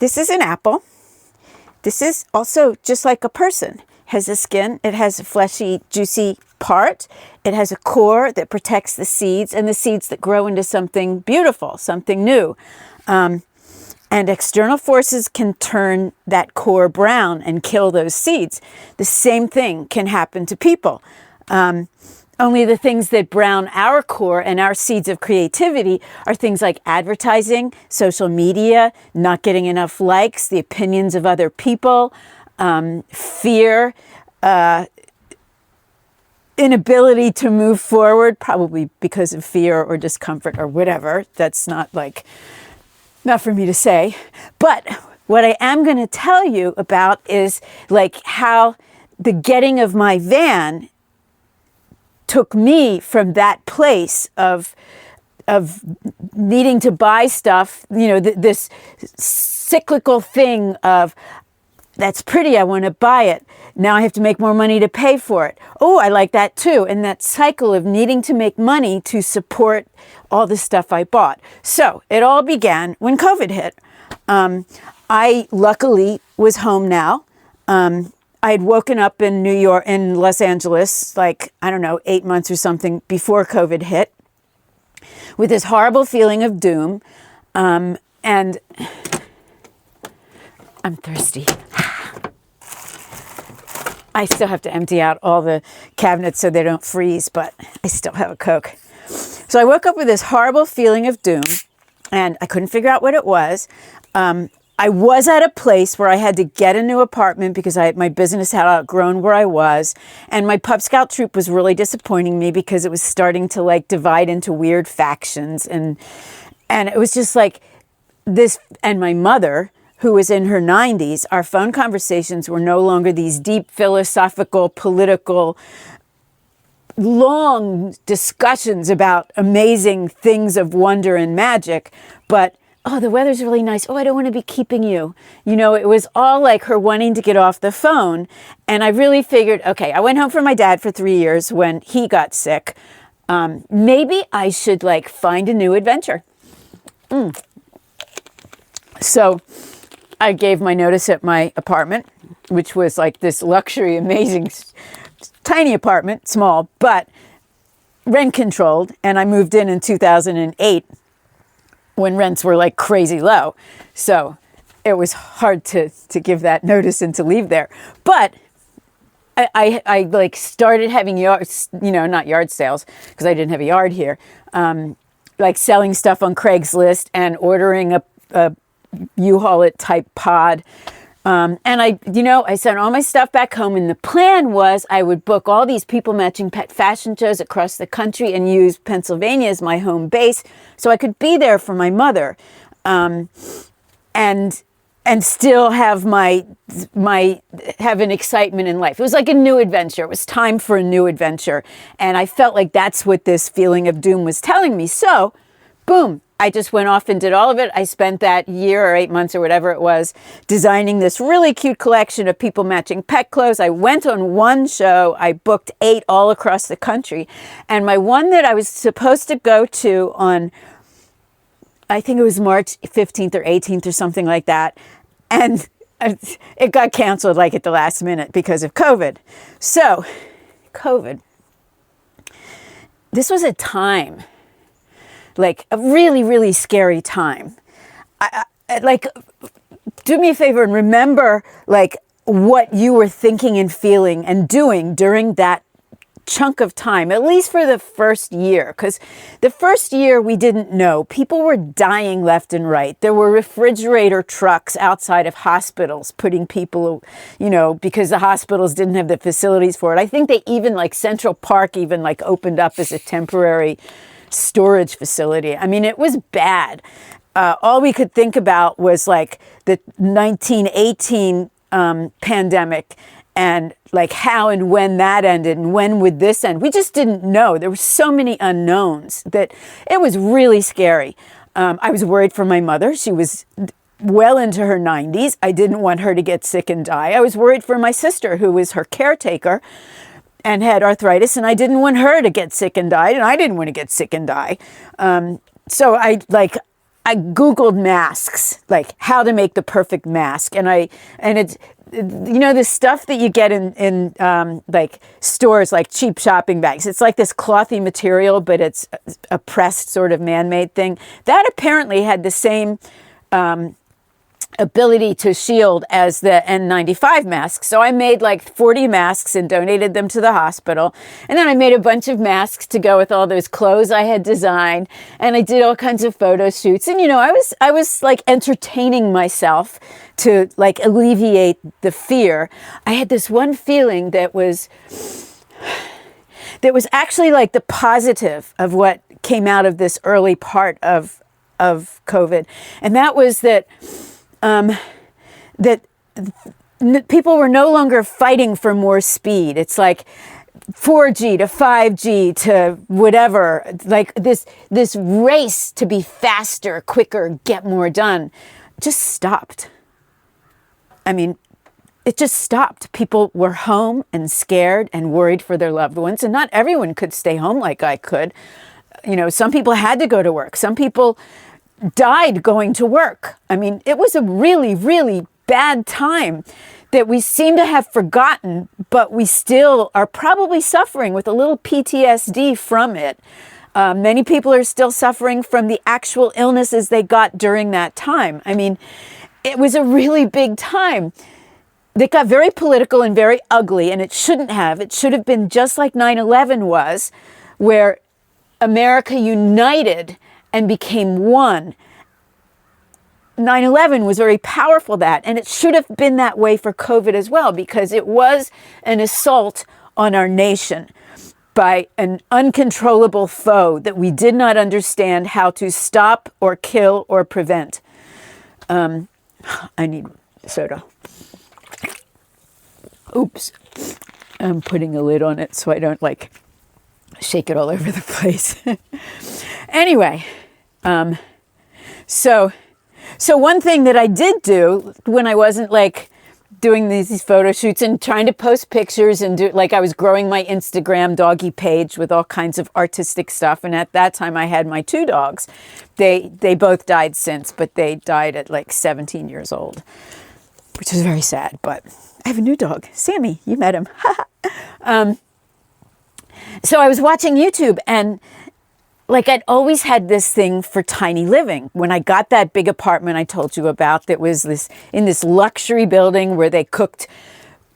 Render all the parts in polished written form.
this is an apple. This is also just like a person. It has a skin. It has a fleshy, juicy part. It has a core that protects the seeds and the seeds that grow into something beautiful, something new. And external forces can turn that core brown and kill those seeds. The same thing can happen to people. Only the things that brown our core and our seeds of creativity are things like advertising, social media, not getting enough likes, the opinions of other people, fear, inability to move forward, probably because of fear or discomfort or whatever. That's not for me to say. But what I am going to tell you about is like how the getting of my van took me from that place of needing to buy stuff, this cyclical thing of, that's pretty, I want to buy it. Now I have to make more money to pay for it. Oh, I like that too. And that cycle of needing to make money to support all the stuff I bought. So it all began when COVID hit. I luckily was home now. I had woken up in Los Angeles, 8 months or something before COVID hit, with this horrible feeling of doom. And I'm thirsty. I still have to empty out all the cabinets so they don't freeze, but I still have a Coke. So I woke up with this horrible feeling of doom, and I couldn't figure out what it was. I was at a place where I had to get a new apartment because my business had outgrown where I was. And my Pup Scout troop was really disappointing me because it was starting to divide into weird factions. And it was just like this. And my mother, who was in her 90s, our phone conversations were no longer these deep philosophical, political, long discussions about amazing things of wonder and magic, but oh, the weather's really nice. Oh, I don't want to be keeping you. It was all like her wanting to get off the phone. And I really figured, okay, I went home from my dad for 3 years when he got sick. Maybe I should find a new adventure. So I gave my notice at my apartment, which was this luxury, amazing, tiny apartment, small, but rent controlled. And I moved in 2008. When rents were crazy low. So it was hard to give that notice and to leave there. But I started having yards, not yard sales, because I didn't have a yard here, selling stuff on Craigslist and ordering a U-Haul it type pod. And I sent all my stuff back home, and the plan was I would book all these people matching pet fashion shows across the country and use Pennsylvania as my home base so I could be there for my mother, and still have have an excitement in life. It was like a new adventure. It was time for a new adventure. And I felt like that's what this feeling of doom was telling me. So, boom. I just went off and did all of it. I spent that year or 8 months or whatever it was designing this really cute collection of people matching pet clothes. I went on one show. I booked 8 all across the country. And my one that I was supposed to go to on, I think it was March 15th or 18th or something like that. And it got canceled at the last minute because of COVID. So, COVID. This was a time. A really, really scary time. Do me a favor and remember, what you were thinking and feeling and doing during that chunk of time, at least for the first year. Because the first year we didn't know. People were dying left and right. There were refrigerator trucks outside of hospitals putting people, because the hospitals didn't have the facilities for it. I think they even, Central Park even, opened up as a temporary storage facility. I mean, it was bad. All we could think about was the 1918 pandemic and how and when that ended and when would this end. We just didn't know. There were so many unknowns that it was really scary. I was worried for my mother. She was well into her 90s. I didn't want her to get sick and die. I was worried for my sister, who was her caretaker and had arthritis, and I didn't want her to get sick and die, and I didn't want to get sick and die. So I Googled masks, like how to make the perfect mask. And it's, the stuff that you get in like stores, like cheap shopping bags. It's like this clothy material, but it's a pressed sort of man-made thing. That apparently had the same ability to shield as the N95 mask. So I made like 40 masks and donated them to the hospital. And then I made a bunch of masks to go with all those clothes I had designed. And I did all kinds of photo shoots. And, I was like entertaining myself to like alleviate the fear. I had this one feeling that was actually like the positive of what came out of this early part of COVID. And that was that people were no longer fighting for more speed. It's like 4G to 5G to whatever, like this race to be faster, quicker, get more done, just stopped. I mean, it just stopped. People were home and scared and worried for their loved ones. And not everyone could stay home like I could. Some people had to go to work. Some people died going to work. I mean, it was a really, really bad time that we seem to have forgotten, but we still are probably suffering with a little PTSD from it. Many people are still suffering from the actual illnesses they got during that time. I mean, it was a really big time that got very political and very ugly, and it shouldn't have. It should have been just like 9/11 was, where America united and became one. 9/11 was very powerful, and it should have been that way for COVID as well, because it was an assault on our nation by an uncontrollable foe that we did not understand how to stop or kill or prevent. I need soda. Oops. I'm putting a lid on it so I don't like shake it all over the place. Anyway, so one thing that I did do when I wasn't like doing these photo shoots and trying to post pictures and I was growing my Instagram doggy page with all kinds of artistic stuff. And at that time I had my 2 dogs. They both died since, but they died at like 17 years old, which is very sad. But I have a new dog, Sammy. You met him. So I was watching YouTube, and I'd always had this thing for tiny living. When I got that big apartment I told you about that was in this luxury building where they cooked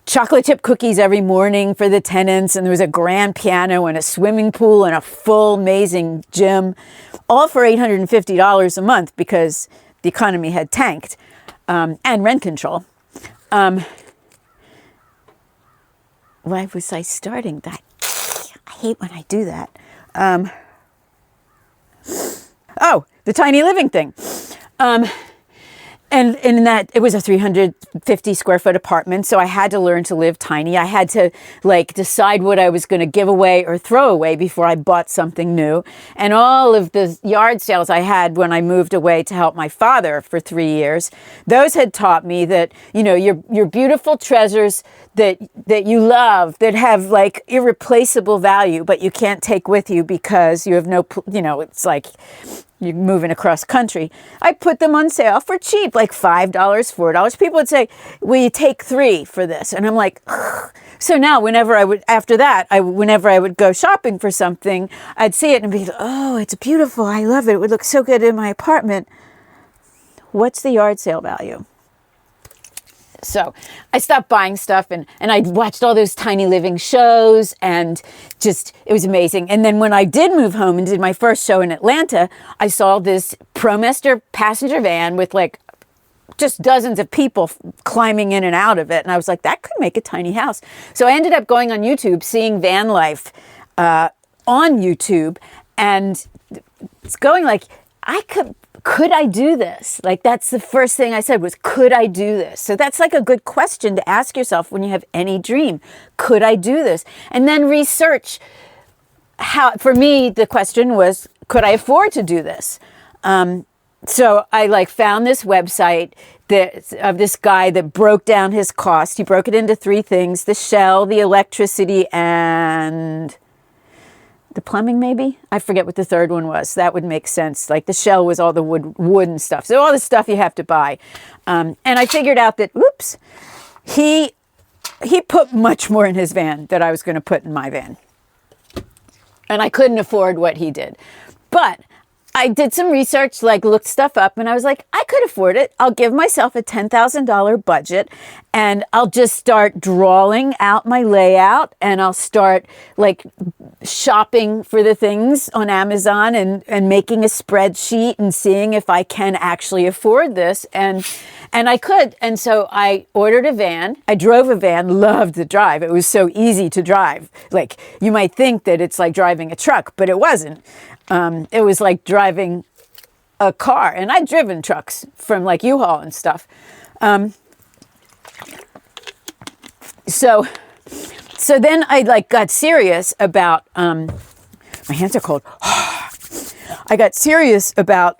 chocolate chip cookies every morning for the tenants, and there was a grand piano and a swimming pool and a full amazing gym, all for $850 a month because the economy had tanked, and rent control. Why was I starting that? I hate when I do that. The tiny living thing. And in that, it was a 350 square foot apartment. So I had to learn to live tiny. I had to decide what I was going to give away or throw away before I bought something new. And all of the yard sales I had when I moved away to help my father for 3 years, those had taught me that, your beautiful treasures that you love, that have irreplaceable value, but you can't take with you because you have no, it's like you're moving across country. I put them on sale for cheap, like $5, $4. People would say, will you take 3 for this? And I'm like, ugh. So now whenever I would go shopping for something, I'd see it and be like, oh, it's beautiful. I love it. It would look so good in my apartment. What's the yard sale value? So I stopped buying stuff and I watched all those tiny living shows, and it was amazing. And then when I did move home and did my first show in Atlanta, I saw this ProMaster passenger van with just dozens of people climbing in and out of it. And I was like, that could make a tiny house. So I ended up going on YouTube, seeing Vanlife on YouTube, and it's going could I do this? That's the first thing I said was, could I do this? So that's a good question to ask yourself when you have any dream. Could I do this? And then research how. For me, the question was, could I afford to do this? So I found this website of this guy that broke down his cost. He broke it into 3 things: the shell, the electricity, and the plumbing maybe. I forget what the third one was. That would make sense. Like the shell was all the wood and stuff. So all the stuff you have to buy. And I figured out that, whoops, he put much more in his van than I was going to put in my van. And I couldn't afford what he did. But I did some research, like looked stuff up, and I was like, I could afford it. I'll give myself a $10,000 budget, and I'll just start drawing out my layout, and I'll start like shopping for the things on Amazon and making a spreadsheet and seeing if I can actually afford this. And I could. And so I ordered a van. I drove a van, loved the drive. It was so easy to drive. Like you might think that it's like driving a truck, but it wasn't. It was like driving a car, and I'd driven trucks from like U-Haul and stuff. So then I like got serious about, my hands are cold. I got serious about,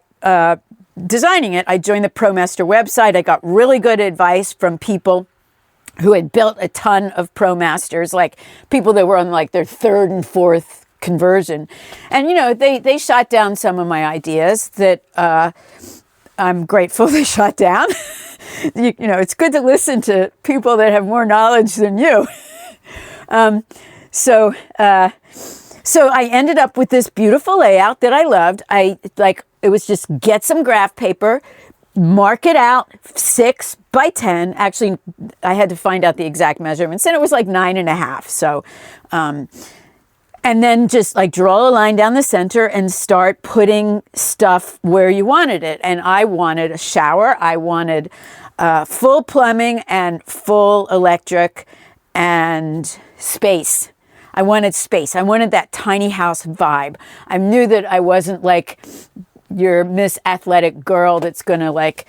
designing it. I joined the ProMaster website. I got really good advice from people who had built a ton of ProMasters, like people that were on like their third and fourth conversion. And, you know, they shot down some of my ideas that I'm grateful they shot down. You know, it's good to listen to people that have more knowledge than you. So I ended up with this beautiful layout that I loved. It was just get some graph paper, mark it out 6 by 10. Actually, I had to find out the exact measurements, and it was like 9.5. So, and then just like draw a line down the center and start putting stuff where you wanted it. And I wanted a shower. I wanted full plumbing and full electric and space. I wanted space. I wanted that tiny house vibe. I knew that I wasn't like your Miss Athletic girl that's going to like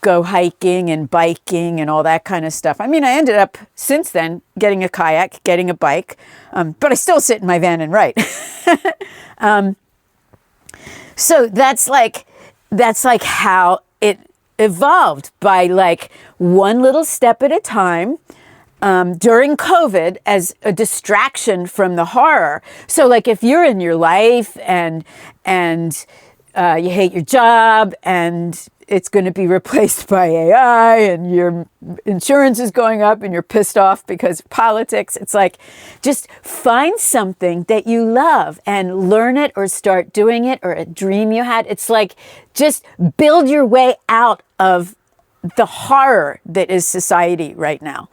go hiking and biking and all that kind of stuff. I mean, I ended up since then getting a kayak, getting a bike, but I still sit in my van and write. So that's like how it evolved, by like one little step at a time. During COVID as a distraction from the horror. So like if you're in your life and you hate your job and it's going to be replaced by AI and your insurance is going up and you're pissed off because of politics, it's like just find something that you love and learn it or start doing it, or a dream you had. It's like just build your way out of the horror that is society right now.